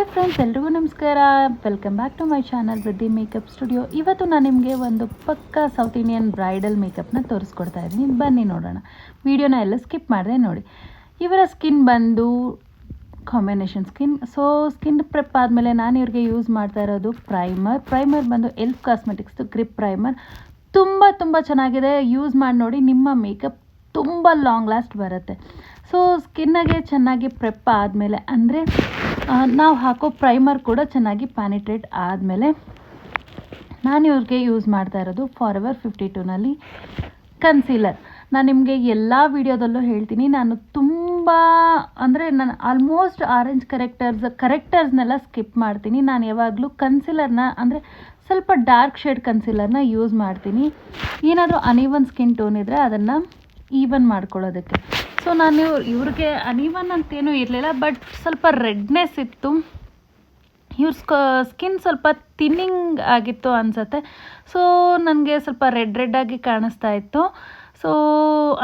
Hi friends, ಎಲ್ರಿಗೂ ನಮಸ್ಕಾರ. Welcome back to my channel Vriddhi makeup studio. ಇವತ್ತು ನಾನು ನಿಮಗೆ ಒಂದು ಪಕ್ಕಾ ಸೌತ್ ಇಂಡಿಯನ್ ಬ್ರೈಡಲ್ ಮೇಕಪ್ನ ತೋರಿಸ್ಕೊಡ್ತಾ ಇದ್ದೀನಿ. ಬನ್ನಿ ನೋಡೋಣ. ವಿಡಿಯೋನ ಎಲ್ಲ ಸ್ಕಿಪ್ ಮಾಡಿದೆ ನೋಡಿ. ಇವರ ಸ್ಕಿನ್ ಬಂದು combination skin. So skin prep ಆದಮೇಲೆ ನಾನು ಇವ್ರಿಗೆ ಯೂಸ್ ಮಾಡ್ತಾ ಇರೋದು ಪ್ರೈಮರ್ ಬಂದು ಎಲ್ಫ್ ಕಾಸ್ಮೆಟಿಕ್ಸ್ದು ಗ್ರಿಪ್ ಪ್ರೈಮರ್. ತುಂಬ ಚೆನ್ನಾಗಿದೆ. ಯೂಸ್ ಮಾಡಿ ನೋಡಿ, ನಿಮ್ಮ ಮೇಕಪ್ ತುಂಬ ಲಾಂಗ್ ಲಾಸ್ಟ್ ಬರುತ್ತೆ. ಸೊ ಸ್ಕಿನ್ನಾಗೆ ಚೆನ್ನಾಗಿ ಪ್ರೆಪ್ ಆದಮೇಲೆ, ಅಂದರೆ ನಾವು ಹಾಕೋ ಪ್ರೈಮರ್ ಕೂಡ ಚೆನ್ನಾಗಿ ಪ್ಯಾನಿಟ್ರೇಟ್ ಆದಮೇಲೆ, ನಾನು ಇವ್ರಿಗೆ ಯೂಸ್ ಮಾಡ್ತಾ ಇರೋದು ಫಾರೆವರ್ 52ನಲ್ಲಿ ಕನ್ಸೀಲರ್. ನಾನು ನಿಮಗೆ ಎಲ್ಲ ವಿಡಿಯೋದಲ್ಲೂ ಹೇಳ್ತೀನಿ, ನಾನು ಆಲ್ಮೋಸ್ಟ್ ಆರೆಂಜ್ ಕರೆಕ್ಟರ್ಸ್ನೆಲ್ಲ ಸ್ಕಿಪ್ ಮಾಡ್ತೀನಿ. ನಾನು ಯಾವಾಗಲೂ ಕನ್ಸೀಲರ್ನ, ಅಂದರೆ ಸ್ವಲ್ಪ ಡಾರ್ಕ್ ಶೇಡ್ ಕನ್ಸೀಲರ್ನ ಯೂಸ್ ಮಾಡ್ತೀನಿ. ಏನಾದರೂ ಅನ್ಈವನ್ ಸ್ಕಿನ್ ಟೋನ್ ಇದ್ದರೆ ಅದನ್ನು ಈವನ್ ಮಾಡ್ಕೊಳ್ಳೋದಕ್ಕೆ. ಸೊ ನಾನು ಇವ್ರಿಗೆ ಅನ್ಈವನ್ ಅಂತೇನೂ ಇರಲಿಲ್ಲ, ಬಟ್ ಸ್ವಲ್ಪ ರೆಡ್ನೆಸ್ ಇತ್ತು. ಇವ್ರ ಸ್ಕಿನ್ ಸ್ವಲ್ಪ ಥಿನ್ನಿಂಗ್ ಆಗಿತ್ತು ಅನಿಸುತ್ತೆ. ಸೊ ನನಗೆ ಸ್ವಲ್ಪ ರೆಡ್ಡಾಗಿ ಕಾಣಿಸ್ತಾ ಇತ್ತು. ಸೊ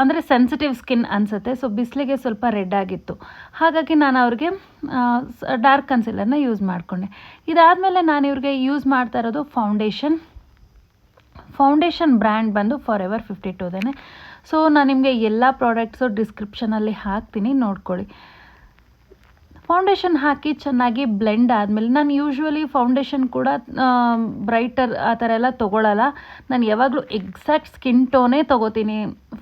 ಅಂದರೆ ಸೆನ್ಸಿಟಿವ್ ಸ್ಕಿನ್ ಅನಿಸುತ್ತೆ. ಸೊ ಬಿಸಿಲಿಗೆ ಸ್ವಲ್ಪ ರೆಡ್ ಆಗಿತ್ತು. ಹಾಗಾಗಿ ನಾನು ಅವ್ರಿಗೆ ಡಾರ್ಕ್ ಕನ್ಸೀಲರ್ನ ಯೂಸ್ ಮಾಡಿಕೊಂಡೆ. ಇದಾದಮೇಲೆ ನಾನು ಇವ್ರಿಗೆ ಯೂಸ್ ಮಾಡ್ತಾ ಇರೋದು ಫೌಂಡೇಶನ್ ಬ್ರ್ಯಾಂಡ್ ಬಂದು ಫಾರೆವರ್ 52. ಸೊ ನಾನು ನಿಮಗೆ ಎಲ್ಲ ಪ್ರಾಡಕ್ಟ್ಸು ಡಿಸ್ಕ್ರಿಪ್ಷನಲ್ಲಿ ಹಾಕ್ತೀನಿ, ನೋಡ್ಕೊಳ್ಳಿ. ಫೌಂಡೇಶನ್ ಹಾಕಿ ಚೆನ್ನಾಗಿ ಬ್ಲೆಂಡ್ ಆದಮೇಲೆ, ನಾನು ಯೂಶ್ವಲಿ ಫೌಂಡೇಶನ್ ಕೂಡ ಬ್ರೈಟರ್ ಆ ಥರ ಎಲ್ಲ ತೊಗೊಳ್ಳಲ್ಲ. ನಾನು ಯಾವಾಗಲೂ ಎಕ್ಸಾಕ್ಟ್ ಸ್ಕಿನ್ ಟೋನೇ ತೊಗೋತೀನಿ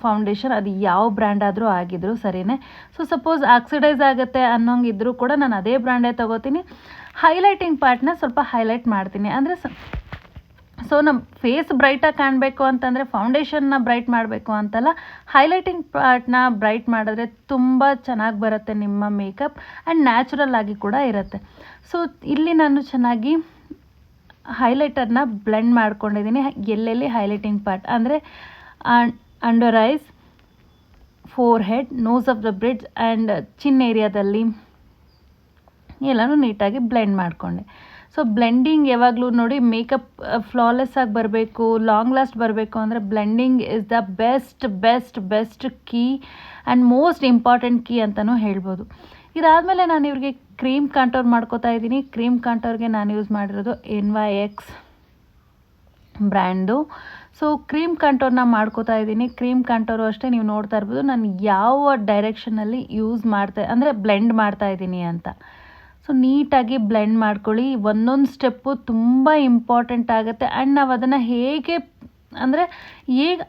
ಫೌಂಡೇಶನ್, ಅದು ಯಾವ ಬ್ರ್ಯಾಂಡ್ ಆದರೂ ಆಗಿದ್ರು ಸರಿಯೇ. ಸೊ ಸಪೋಸ್ ಆಕ್ಸಿಡೈಸ್ ಆಗುತ್ತೆ ಅನ್ನೋಂಗಿದ್ರೂ ಕೂಡ ನಾನು ಅದೇ ಬ್ರ್ಯಾಂಡೇ ತೊಗೋತೀನಿ. ಹೈಲೈಟಿಂಗ್ ಪಾರ್ಟ್ನ ಸ್ವಲ್ಪ ಹೈಲೈಟ್ ಮಾಡ್ತೀನಿ. ಅಂದರೆ ಸೊ ನಮ್ಮ ಫೇಸ್ ಬ್ರೈಟಾಗಿ ಕಾಣಬೇಕು ಅಂತಂದರೆ ಫೌಂಡೇಶನ್ನ ಬ್ರೈಟ್ ಮಾಡಬೇಕು ಅಂತಲ್ಲ, ಹೈಲೈಟಿಂಗ್ ಪಾರ್ಟ್ನ ಬ್ರೈಟ್ ಮಾಡಿದ್ರೆ ತುಂಬ ಚೆನ್ನಾಗಿ ಬರುತ್ತೆ ನಿಮ್ಮ ಮೇಕಪ್, ಆ್ಯಂಡ್ ನ್ಯಾಚುರಲ್ ಆಗಿ ಕೂಡ ಇರುತ್ತೆ. ಸೊ ಇಲ್ಲಿ ನಾನು ಚೆನ್ನಾಗಿ ಹೈಲೈಟರ್ನ ಬ್ಲೆಂಡ್ ಮಾಡ್ಕೊಂಡಿದ್ದೀನಿ. ಎಲ್ಲೆಲ್ಲಿ ಹೈಲೈಟಿಂಗ್ ಪಾರ್ಟ್ ಅಂದರೆ under eyes, forehead, nose of the bridge and chin ಏರಿಯಾದಲ್ಲಿ ಎಲ್ಲನೂ ನೀಟಾಗಿ ಬ್ಲೆಂಡ್ ಮಾಡಿಕೊಂಡೆ. ಸೊ ಬ್ಲೆಂಡಿಂಗ್ ಯಾವಾಗಲೂ ನೋಡಿ, ಮೇಕಪ್ ಫ್ಲಾಲೆಸ್ ಆಗಿ ಬರಬೇಕು, ಲಾಂಗ್ ಲಾಸ್ಟ್ ಬರಬೇಕು ಅಂದರೆ blending is the best key and most important key ಅಂತಲೂ ಹೇಳ್ಬೋದು. ಇದಾದಮೇಲೆ ನಾನು ಇವ್ರಿಗೆ ಕ್ರೀಮ್ ಕಾಂಟೋರ್ ಮಾಡ್ಕೋತಾ ಇದ್ದೀನಿ. ಕ್ರೀಮ್ ಕಾಂಟೋರ್ಗೆ ನಾನು ಯೂಸ್ ಮಾಡಿರೋದು NYX ಬ್ರ್ಯಾಂಡು. ಸೊ ಕ್ರೀಮ್ ಕಾಂಟೋರ್ನ ಮಾಡ್ಕೋತಾ ಇದ್ದೀನಿ. ಕ್ರೀಮ್ ಕಾಂಟೋರು ಅಷ್ಟೇ, ನೀವು ನೋಡ್ತಾ ಇರ್ಬೋದು ನಾನು ಯಾವ ಡೈರೆಕ್ಷನಲ್ಲಿ ಬ್ಲೆಂಡ್ ಮಾಡ್ತಾ ಇದ್ದೀನಿ ಅಂತ. ಸೊ ನೀಟಾಗಿ ಬ್ಲೆಂಡ್ ಮಾಡ್ಕೊಳ್ಳಿ. ಒಂದೊಂದು ಸ್ಟೆಪ್ಪು ತುಂಬ ಇಂಪಾರ್ಟೆಂಟ್ ಆಗುತ್ತೆ. ಆ್ಯಂಡ್ ನಾವು ಅದನ್ನು ಹೇಗೆ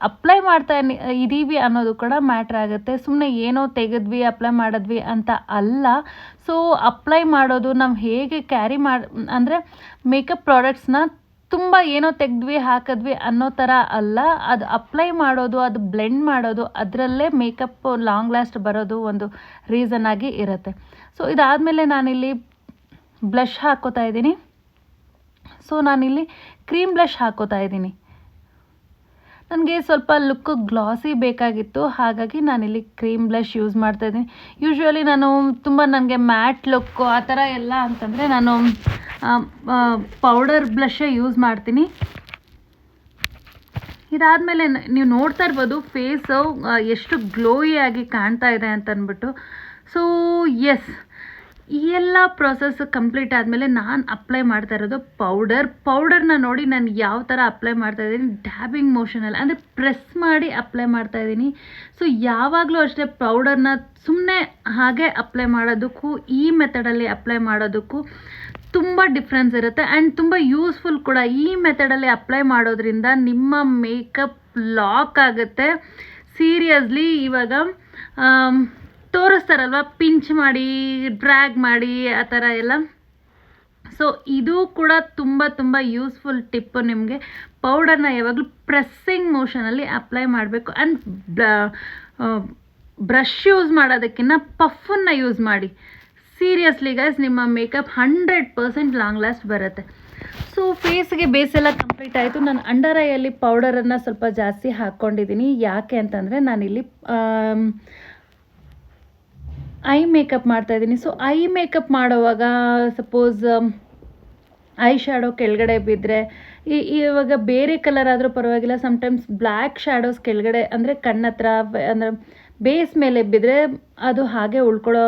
ಅಪ್ಲೈ ಮಾಡ್ತಾ ಇದ್ದೀವಿ ಅನ್ನೋದು ಕೂಡ ಮ್ಯಾಟ್ರ್ ಆಗುತ್ತೆ. ಸುಮ್ಮನೆ ಏನೋ ತೆಗೆದ್ವಿ ಅಪ್ಲೈ ಮಾಡಿದ್ವಿ ಅಂತ ಅಲ್ಲ. ಸೊ ಅಪ್ಲೈ ಮಾಡೋದು ನಾವು ಹೇಗೆ ಕ್ಯಾರಿ ಮೇಕಪ್ ಪ್ರಾಡಕ್ಟ್ಸ್ನ ತುಂಬ ಏನೋ ತೆಗೆದ್ವಿ ಹಾಕಿದ್ವಿ ಅನ್ನೋ ಥರ ಅಲ್ಲ. ಅದು ಅಪ್ಲೈ ಮಾಡೋದು, ಅದು ಬ್ಲೆಂಡ್ ಮಾಡೋದು, ಅದರಲ್ಲೇ ಮೇಕಪ್ ಲಾಂಗ್ ಲಾಸ್ಟ್ ಬರೋದು ಒಂದು ರೀಸನ್ ಆಗಿ ಇರುತ್ತೆ. ಸೊ ಇದಾದಮೇಲೆ ನಾನಿಲ್ಲಿ ಬ್ಲಷ್ ಹಾಕ್ಕೋತಾ ಇದ್ದೀನಿ. ಸೊ ನಾನಿಲ್ಲಿ ಕ್ರೀಮ್ ಬ್ಲಷ್ ಹಾಕ್ಕೋತಾ ಇದ್ದೀನಿ. ನನಗೆ ಸ್ವಲ್ಪ ಲುಕ್ ಗ್ಲಾಸಿ ಬೇಕಾಗಿತ್ತು, ಹಾಗಾಗಿ ನಾನಿಲ್ಲಿ ಕ್ರೀಮ್ ಬ್ಲಷ್ ಯೂಸ್ ಮಾಡ್ತಾಯಿದ್ದೀನಿ. ಯೂಶ್ವಲಿ ನನಗೆ ಮ್ಯಾಟ್ ಲುಕ್ಕು ಆ ಥರ ಎಲ್ಲ ಅಂತಂದರೆ ನಾನು ಪೌಡರ್ ಬ್ಲಷೇ ಯೂಸ್ ಮಾಡ್ತೀನಿ. ಇದಾದಮೇಲೆ ನೀವು ನೋಡ್ತಾ ಇರ್ಬೋದು ಫೇಸು ಎಷ್ಟು ಗ್ಲೋಯಿ ಆಗಿ ಕಾಣ್ತಾ ಇದೆ ಅಂತ ಅಂದ್ಬಿಟ್ಟು. ಸೊ ಎಸ್, ಈ ಎಲ್ಲ ಪ್ರೊಸೆಸ್ ಕಂಪ್ಲೀಟ್ ಆದಮೇಲೆ ನಾನು ಅಪ್ಲೈ ಮಾಡ್ತಾ ಇರೋದು ಪೌಡರ್ನ ನೋಡಿ ನಾನು ಯಾವ ಥರ ಅಪ್ಲೈ ಮಾಡ್ತಾಯಿದ್ದೀನಿ, ಡ್ಯಾಬಿಂಗ್ ಮೋಷನಲ್ಲಿ, ಅಂದರೆ ಪ್ರೆಸ್ ಮಾಡಿ ಅಪ್ಲೈ ಮಾಡ್ತಾಯಿದ್ದೀನಿ. ಸೊ ಯಾವಾಗಲೂ ಅಷ್ಟೇ ಪೌಡರ್ನ ಸುಮ್ಮನೆ ಹಾಗೆ ಅಪ್ಲೈ ಮಾಡೋದಕ್ಕೂ ಈ ಮೆಥಡಲ್ಲಿ ಅಪ್ಲೈ ಮಾಡೋದಕ್ಕೂ ತುಂಬ ಡಿಫ್ರೆನ್ಸ್ ಇರುತ್ತೆ. ಆ್ಯಂಡ್ ತುಂಬ ಯೂಸ್ಫುಲ್ ಕೂಡ. ಈ ಮೆಥಡಲ್ಲಿ ಅಪ್ಲೈ ಮಾಡೋದ್ರಿಂದ ನಿಮ್ಮ ಮೇಕಪ್ ಲಾಕ್ ಆಗುತ್ತೆ. ಸೀರಿಯಸ್ಲಿ ಇವಾಗ ತೋರಿಸ್ತಾರಲ್ವ, ಪಿಂಚ್ ಮಾಡಿ, ಡ್ರ್ಯಾಗ್ ಮಾಡಿ ಆ ಥರ ಎಲ್ಲ. ಸೊ ಇದು ಕೂಡ ತುಂಬ ಯೂಸ್ಫುಲ್ ಟಿಪ್ಪು ನಿಮಗೆ. ಪೌಡರ್ನ ಯಾವಾಗಲೂ ಪ್ರೆಸ್ಸಿಂಗ್ ಮೋಷನಲ್ಲಿ ಅಪ್ಲೈ ಮಾಡಬೇಕು. ಆ್ಯಂಡ್ ಬ್ರಷ್ ಯೂಸ್ ಮಾಡೋದಕ್ಕಿಂತ ಪಫನ್ನು ಯೂಸ್ ಮಾಡಿ. ಸೀರಿಯಸ್ಲಿ ಗೈಸ್, ನಿಮ್ಮ ಮೇಕಪ್ 100% ಲಾಂಗ್ ಲಾಸ್ಟ್ ಬರುತ್ತೆ. ಸೊ ಫೇಸ್ಗೆ ಬೇಸ್ ಎಲ್ಲ ಕಂಪ್ಲೀಟ್ ಆಯಿತು. ನಾನು ಅಂಡರ್ ಐಯಲ್ಲಿ ಪೌಡರನ್ನು ಸ್ವಲ್ಪ ಜಾಸ್ತಿ ಹಾಕ್ಕೊಂಡಿದ್ದೀನಿ. ಯಾಕೆ ಅಂತಂದರೆ ನಾನಿಲ್ಲಿ ಐ ಮೇಕಪ್ ಮಾಡ್ತಾಯಿದ್ದೀನಿ. ಸೊ ಐ ಮೇಕಪ್ ಮಾಡೋವಾಗ ಸಪೋಸ್ ಐ ಶ್ಯಾಡೋ ಕೆಳಗಡೆ ಬಿದ್ದರೆ, ಇವಾಗ ಬೇರೆ ಕಲರ್ ಆದರೂ ಪರವಾಗಿಲ್ಲ, ಸಮ್ಟೈಮ್ಸ್ ಬ್ಲ್ಯಾಕ್ ಶ್ಯಾಡೋಸ್ ಕೆಳಗಡೆ ಅಂದರೆ ಕಣ್ಣತ್ರ ಬೇಸ್ ಮೇಲೆ ಬಿದ್ದರೆ ಅದು ಹಾಗೆ ಉಳ್ಕೊಳ್ಳೋ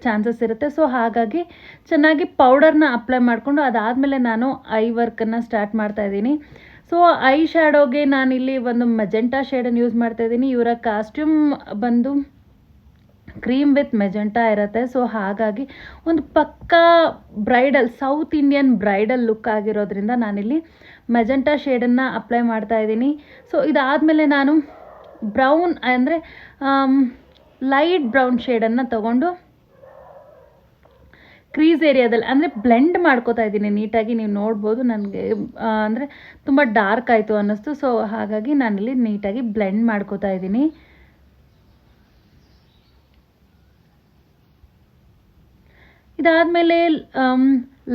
ಚಾನ್ಸಸ್ ಇರುತ್ತೆ. ಸೊ ಹಾಗಾಗಿ ಚೆನ್ನಾಗಿ ಪೌಡರ್ನ ಅಪ್ಲೈ ಮಾಡಿಕೊಂಡು ಅದಾದಮೇಲೆ ನಾನು ಐ ವರ್ಕನ್ನು ಸ್ಟಾರ್ಟ್ ಮಾಡ್ತಾಯಿದ್ದೀನಿ. ಸೊ ಐ ಶ್ಯಾಡೋಗೆ ನಾನಿಲ್ಲಿ ಒಂದು ಮೆಜೆಂಟಾ ಶೇಡನ್ನು ಯೂಸ್ ಮಾಡ್ತಾಯಿದ್ದೀನಿ. ಇವರ ಕಾಸ್ಟ್ಯೂಮ್ ಬಂದು ಕ್ರೀಮ್ ವಿತ್ ಮೆಜೆಂಟಾ ಇರುತ್ತೆ. ಸೊ ಹಾಗಾಗಿ ಒಂದು ಪಕ್ಕಾ bridal, south Indian bridal look ಆಗಿರೋದ್ರಿಂದ ನಾನಿಲ್ಲಿ ಮೆಜೆಂಟಾ ಶೇಡನ್ನು ಅಪ್ಲೈ ಮಾಡ್ತಾಯಿದ್ದೀನಿ. ಸೊ ಇದಾದಮೇಲೆ ನಾನು ಬ್ರೌನ್ ಅಂದರೆ ಲೈಟ್ ಬ್ರೌನ್ ಶೇಡನ್ನು ತೊಗೊಂಡು ಕ್ರೀಸ್ ಏರಿಯಾದಲ್ಲಿ ಅಂದರೆ ಬ್ಲೆಂಡ್ ಮಾಡ್ಕೋತಾ ಇದ್ದೀನಿ ನೀಟಾಗಿ. ನೀವು ನೋಡ್ಬೋದು ನನಗೆ ಅಂದರೆ ತುಂಬ ಡಾರ್ಕ್ ಆಯಿತು ಅನ್ನಿಸ್ತು. ಸೊ ಹಾಗಾಗಿ ನಾನಿಲ್ಲಿ ನೀಟಾಗಿ ಬ್ಲೆಂಡ್ ಮಾಡ್ಕೋತಾ ಇದ್ದೀನಿ. ಇದಾದಮೇಲೆ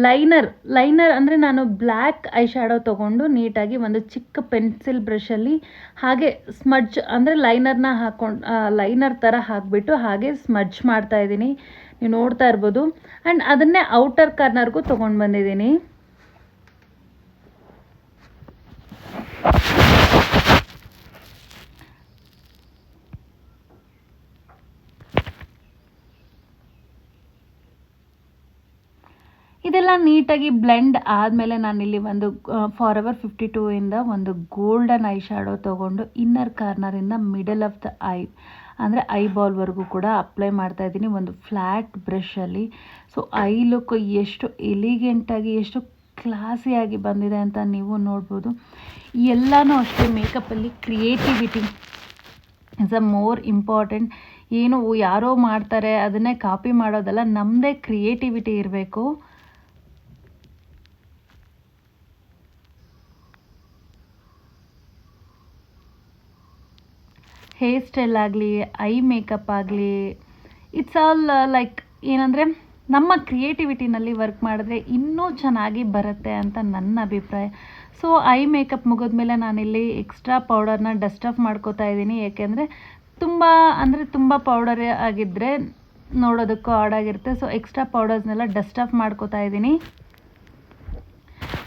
ಲೈನರ್ ಅಂದರೆ ನಾನು ಬ್ಲ್ಯಾಕ್ ಐ ಶ್ಯಾಡೋ ತೊಗೊಂಡು ನೀಟಾಗಿ ಒಂದು ಚಿಕ್ಕ ಪೆನ್ಸಿಲ್ ಬ್ರಷಲ್ಲಿ ಹಾಗೆ ಸ್ಮಡ್ಜ್ ಅಂದರೆ ಲೈನರ್ ಥರ ಹಾಕಿಬಿಟ್ಟು ಹಾಗೆ ಸ್ಮಡ್ಜ್ ಮಾಡ್ತಾಯಿದ್ದೀನಿ. ನೀವು ನೋಡ್ತಾ ಇರ್ಬೋದು. ಆ್ಯಂಡ್ ಅದನ್ನೇ ಔಟರ್ ಕಾರ್ನರ್ಗೂ ತೊಗೊಂಡು ಬಂದಿದ್ದೀನಿ. ಇದೆಲ್ಲ ನೀಟಾಗಿ ಬ್ಲೆಂಡ್ ಆದಮೇಲೆ ನಾನಿಲ್ಲಿ ಒಂದು ಫಾರೆವರ್ 52 ಇಂದ ಒಂದು ಗೋಲ್ಡನ್ ಐ ಶ್ಯಾಡೋ ತೊಗೊಂಡು ಇನ್ನರ್ ಕಾರ್ನರಿಂದ ಮಿಡಲ್ ಆಫ್ ದ ಐ ಅಂದರೆ ಐಬಾಲ್ವರೆಗೂ ಕೂಡ ಅಪ್ಲೈ ಮಾಡ್ತಾಯಿದ್ದೀನಿ ಒಂದು ಫ್ಲ್ಯಾಟ್ ಬ್ರಷಲ್ಲಿ. ಸೊ ಐ ಲುಕ್ ಎಷ್ಟು ಎಲಿಗೆಂಟಾಗಿ ಎಷ್ಟು ಕ್ಲಾಸಿಯಾಗಿ ಬಂದಿದೆ ಅಂತ ನೀವು ನೋಡ್ಬೋದು. ಎಲ್ಲನೂ ಅಷ್ಟೇ ಮೇಕಪ್ಪಲ್ಲಿ creativity is a more important. ಏನು ಯಾರೋ ಮಾಡ್ತಾರೆ ಅದನ್ನೇ ಕಾಪಿ ಮಾಡೋದಲ್ಲ, ನಮ್ಮದೇ ಕ್ರಿಯೇಟಿವಿಟಿ ಇರಬೇಕು. ಹೇರ್ ಸ್ಟೈಲ್ ಆಗಲಿ, ಐ ಮೇಕಪ್ ಆಗಲಿ, ಇಟ್ಸ್ ಆಲ್ ಲೈಕ್ ಏನಂದರೆ ನಮ್ಮ ಕ್ರಿಯೇಟಿವಿಟಿನಲ್ಲಿ ವರ್ಕ್ ಮಾಡಿದ್ರೆ ಇನ್ನೂ ಚೆನ್ನಾಗಿ ಬರುತ್ತೆ ಅಂತ ನನ್ನ ಅಭಿಪ್ರಾಯ. ಸೊ ಐ ಮೇಕಪ್ ಮುಗಿದ್ಮೇಲೆ ನಾನಿಲ್ಲಿ ಎಕ್ಸ್ಟ್ರಾ ಪೌಡರ್ನ ಡಸ್ಟ್ ಆಫ್ ಮಾಡ್ಕೋತಾ ಇದ್ದೀನಿ. ಏಕೆಂದರೆ ತುಂಬ ಪೌಡರ್ ಆಗಿದ್ದರೆ ನೋಡೋದಕ್ಕೂ ಆಡಾಗಿರುತ್ತೆ. ಸೊ ಎಕ್ಸ್ಟ್ರಾ ಪೌಡರ್ಸ್ನೆಲ್ಲ ಡಸ್ಟ್ ಆಫ್ ಮಾಡ್ಕೋತಾ ಇದ್ದೀನಿ.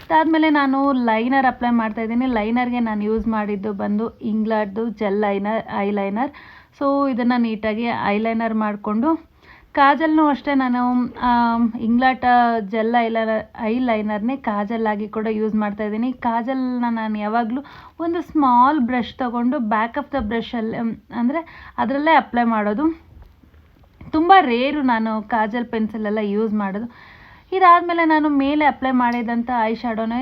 ಅದಾದಮೇಲೆ ನಾನು ಲೈನರ್ ಅಪ್ಲೈ ಮಾಡ್ತಾಯಿದ್ದೀನಿ. ಲೈನರ್ಗೆ ನಾನು ಯೂಸ್ ಮಾಡಿದ್ದು ಬಂದು ಇಂಗ್ಲಾರ್ಡ್ದು ಜೆಲ್ ಐಲೈನರ್. ಸೊ ಇದನ್ನು ನೀಟಾಗಿ ಐಲೈನರ್ ಮಾಡಿಕೊಂಡು ಕಾಜಲ್ನೂ ಅಷ್ಟೇ ನಾನು ಇಂಗ್ಲಾಟ ಜೆಲ್ ಐಲೈನರ್ನೇ ಕಾಜಲ್ಲಾಗಿ ಕೂಡ ಯೂಸ್ ಮಾಡ್ತಾಯಿದ್ದೀನಿ. ಕಾಜಲ್ನ ನಾನು ಯಾವಾಗಲೂ ಒಂದು ಸ್ಮಾಲ್ ಬ್ರಷ್ ತೊಗೊಂಡು ಬ್ಯಾಕ್ ಆಫ್ ದ ಬ್ರಷಲ್ಲಿ ಅಂದರೆ ಅದರಲ್ಲೇ ಅಪ್ಲೈ ಮಾಡೋದು. ತುಂಬ ರೇರು ನಾನು ಕಾಜಲ್ ಪೆನ್ಸಿಲೆಲ್ಲ ಯೂಸ್ ಮಾಡೋದು. ಇದಾದಮೇಲೆ ನಾನು ಮೇಲೆ ಅಪ್ಲೈ ಮಾಡಿದಂಥ ಐ ಶ್ಯಾಡೋನೇ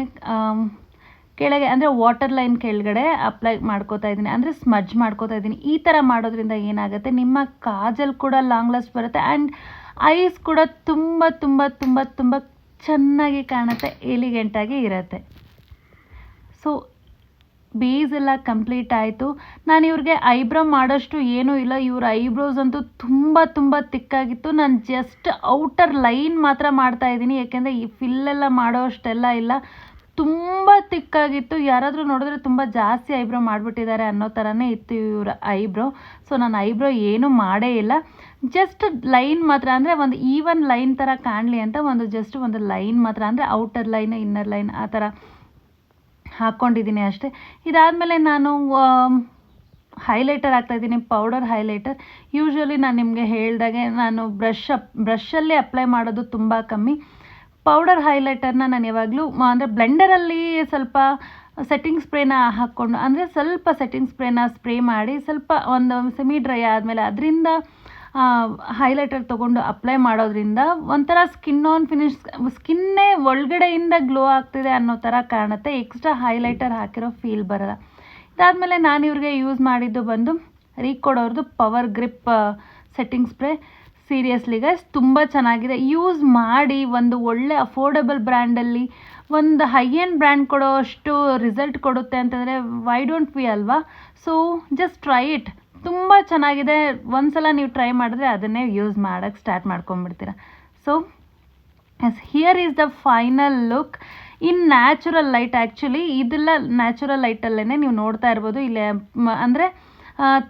ಕೆಳಗೆ ಅಂದರೆ ವಾಟರ್ ಲೈನ್ ಕೆಳಗಡೆ ಅಪ್ಲೈ ಮಾಡ್ಕೋತಾ ಇದ್ದೀನಿ, ಅಂದರೆ ಸ್ಮಡ್ಜ್ ಮಾಡ್ಕೋತಾ ಇದ್ದೀನಿ. ಈ ಥರ ಮಾಡೋದ್ರಿಂದ ಏನಾಗುತ್ತೆ, ನಿಮ್ಮ ಕಾಜಲ್ ಕೂಡ ಲಾಂಗ್ ಲಾಸ್ಟ್ ಬರುತ್ತೆ ಆ್ಯಂಡ್ ಐಸ್ ಕೂಡ ತುಂಬ ತುಂಬ ತುಂಬ ತುಂಬ ಚೆನ್ನಾಗಿ ಕಾಣುತ್ತೆ, ಎಲಿಗೆಂಟಾಗಿ ಇರುತ್ತೆ. ಸೊ ಬೇಸ್ ಎಲ್ಲ ಕಂಪ್ಲೀಟ್ ಆಯಿತು. ನಾನು ಇವ್ರಿಗೆ ಐಬ್ರೋ ಮಾಡೋಷ್ಟು ಏನೂ ಇಲ್ಲ. ಇವ್ರ ಐಬ್ರೋಸ್ ಅಂತೂ ತುಂಬ ತಿಕ್ಕಾಗಿತ್ತು. ನಾನು ಜಸ್ಟ್ ಔಟರ್ ಲೈನ್ ಮಾತ್ರ ಮಾಡ್ತಾಯಿದ್ದೀನಿ, ಏಕೆಂದರೆ ಈ ಫಿಲ್ಲೆಲ್ಲ ಮಾಡೋ ಅಷ್ಟೆಲ್ಲ ಇಲ್ಲ. ತುಂಬ ತಿಕ್ಕಾಗಿತ್ತು. ಯಾರಾದರೂ ನೋಡಿದ್ರೆ ತುಂಬ ಜಾಸ್ತಿ ಐಬ್ರೋ ಮಾಡಿಬಿಟ್ಟಿದ್ದಾರೆ ಅನ್ನೋ ಥರನೇ ಇತ್ತು ಇವ್ರ ಐಬ್ರೋ. ಸೊ ನಾನು ಐಬ್ರೋ ಏನೂ ಮಾಡೇ ಇಲ್ಲ, ಜಸ್ಟ್ ಲೈನ್ ಮಾತ್ರ, ಅಂದರೆ ಒಂದು ಈವನ್ ಲೈನ್ ಥರ ಕಾಣಲಿ ಅಂತ ಒಂದು ಲೈನ್ ಮಾತ್ರ, ಅಂದರೆ ಔಟರ್ ಲೈನ್ ಇನ್ನರ್ ಲೈನ್ ಆ ಥರ ಹಾಕ್ಕೊಂಡಿದ್ದೀನಿ ಅಷ್ಟೇ. ಇದಾದಮೇಲೆ ನಾನು ಹೈಲೈಟರ್ ಹಾಕ್ತಾಯಿದ್ದೀನಿ, ಪೌಡರ್ ಹೈಲೈಟರ್. ಯೂಶ್ವಲಿ ನಾನು ನಿಮಗೆ ಹೇಳ್ದಾಗೆ ನಾನು ಬ್ರಷಲ್ಲಿ ಅಪ್ಲೈ ಮಾಡೋದು ತುಂಬ ಕಮ್ಮಿ. ಪೌಡರ್ ಹೈಲೈಟರ್ನ ನಾನು ಯಾವಾಗಲೂ ಅಂದರೆ ಬ್ಲೆಂಡರಲ್ಲಿ ಸ್ವಲ್ಪ ಸೆಟ್ಟಿಂಗ್ ಸ್ಪ್ರೇನ ಹಾಕ್ಕೊಂಡು, ಅಂದರೆ ಸ್ವಲ್ಪ ಸೆಟ್ಟಿಂಗ್ ಸ್ಪ್ರೇ ಮಾಡಿ ಸ್ವಲ್ಪ ಒಂದು ಸೆಮಿ ಡ್ರೈ ಆದಮೇಲೆ ಅದರಿಂದ ಹೈಲೈಟರ್ ತೊಗೊಂಡು ಅಪ್ಲೈ ಮಾಡೋದ್ರಿಂದ ಒಂಥರ ಸ್ಕಿನ್ನೇ ಒಳಗಡೆಯಿಂದ ಗ್ಲೋ ಆಗ್ತಿದೆ ಅನ್ನೋ ಥರ ಕಾಣುತ್ತೆ. ಎಕ್ಸ್ಟ್ರಾ ಹೈಲೈಟರ್ ಹಾಕಿರೋ ಫೀಲ್ ಬರಲ್ಲ. ಇದಾದಮೇಲೆ ನಾನು ಇವ್ರಿಗೆ ಯೂಸ್ ಮಾಡಿದ್ದು ಬಂದು ರೀಕೋಡವ್ರದ್ದು power grip setting spray. Seriously guys ತುಂಬ ಚೆನ್ನಾಗಿದೆ, ಯೂಸ್ ಮಾಡಿ. ಒಂದು ಒಳ್ಳೆ ಅಫೋರ್ಡಬಲ್ ಬ್ರ್ಯಾಂಡಲ್ಲಿ ಒಂದು ಹೈ ಎಂಡ್ ಬ್ರ್ಯಾಂಡ್ ಕೊಡೋ ಅಷ್ಟು ರಿಸಲ್ಟ್ ಕೊಡುತ್ತೆ ಅಂತಂದರೆ ವೈ ಡೋಂಟ್ ವಿ ಅಲ್ವಾ? ಸೊ ಜಸ್ಟ್ ಟ್ರೈ ಇಟ್, ತುಂಬ ಚೆನ್ನಾಗಿದೆ. ಒಂದ್ಸಲ ನೀವು ಟ್ರೈ ಮಾಡಿದ್ರೆ ಅದನ್ನೇ ಯೂಸ್ ಮಾಡೋಕ್ಕೆ ಸ್ಟಾರ್ಟ್ ಮಾಡ್ಕೊಂಬಿಡ್ತೀರ. So here is the final look in natural light. Actually ಇದೆಲ್ಲ ನ್ಯಾಚುರಲ್ ಲೈಟಲ್ಲೇ ನೀವು ನೋಡ್ತಾ ಇರ್ಬೋದು. ಇಲ್ಲಿ ಅಂದರೆ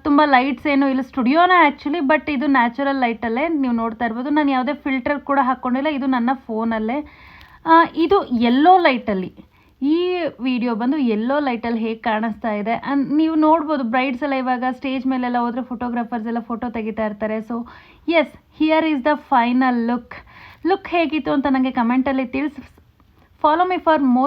ತುಂಬ ಲೈಟ್ಸ್ ಏನು ಇಲ್ಲ, ಸ್ಟುಡಿಯೋನ ಆ್ಯಕ್ಚುಲಿ, ಬಟ್ ಇದು ನ್ಯಾಚುರಲ್ ಲೈಟಲ್ಲೇ ನೀವು ನೋಡ್ತಾ ಇರ್ಬೋದು. ನಾನು ಯಾವುದೇ ಫಿಲ್ಟರ್ ಕೂಡ ಹಾಕ್ಕೊಂಡಿಲ್ಲ, ಇದು ನನ್ನ ಫೋನಲ್ಲೇ. ಇದು ಯೆಲ್ಲೋ ಲೈಟಲ್ಲಿ ಈ ವಿಡಿಯೋ ಬಂದು ಎಲ್ಲೋ ಲೈಟಲ್ಲಿ ಹೇಗೆ ಕಾಣಿಸ್ತಾ ಇದೆ ಆ್ಯಂಡ್ ನೀವು ನೋಡ್ಬೋದು ಬ್ರೈಡ್ಸ್ ಎಲ್ಲ ಇವಾಗ ಸ್ಟೇಜ್ ಮೇಲೆಲ್ಲ ಹೋದರೆ ಫೋಟೋಗ್ರಾಫರ್ಸ್ ಎಲ್ಲ ಫೋಟೋ ತೆಗಿತಾ ಇರ್ತಾರೆ. So yes, here is the final look ಹೇಗಿತ್ತು ಅಂತ ನನಗೆ ಕಮೆಂಟಲ್ಲಿ ತಿಳಿಸಿ. Follow me for more